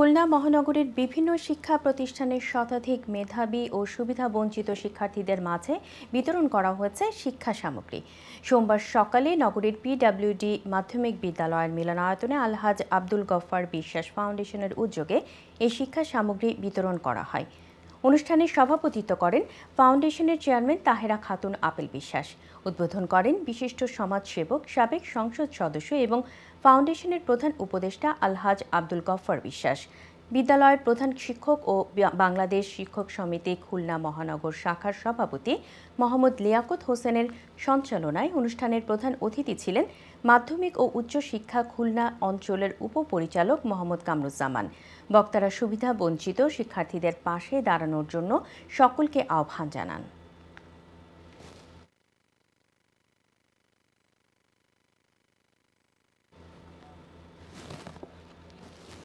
খুলনা মহানগরীর বিভিন্ন শিক্ষা প্রতিষ্ঠানের শতাধিক মেধাবী ও সুবিধাবঞ্চিত শিক্ষার্থীদের মাঝে বিতরণ করা হয়েছে শিক্ষা সামগ্রী। সোমবার সকালে নগরীর পিডব্লিউডি মাধ্যমিক বিদ্যালয়ের মিলনায়তনে আলহাজ আব্দুল গফফার বিশ্বাস ফাউন্ডেশনের উদ্যোগে এই শিক্ষা সামগ্রী বিতরণ করা হয়। অনুষ্ঠানে সভাপতিত্ব করেন ফাউন্ডেশনের চেয়ারম্যান তাহেরা খাতুন আপেল বিশ্বাস। উদ্বোধন করেন বিশিষ্ট সমাজসেবক, সাবেক সংসদ সদস্য এবং ফাউন্ডেশনের প্রধান উপদেষ্টা আলহাজ আব্দুল গফফার বিশ্বাস। বিদ্যালয়ের প্রধান শিক্ষক ও বাংলাদেশ শিক্ষক সমিতি খুলনা মহানগর শাখার সভাপতি মোহাম্মদ লিয়াকত হোসেনের সঞ্চালনায় অনুষ্ঠানের প্রধান অতিথি ছিলেন মাধ্যমিক ও উচ্চ শিক্ষা খুলনা অঞ্চলের উপপরিচালক মোহাম্মদ কামরুজ্জামান। বক্তারা সুবিধা বঞ্চিত শিক্ষার্থীদের পাশে দাঁড়ানোর জন্য সকলকে আহ্বান জানান।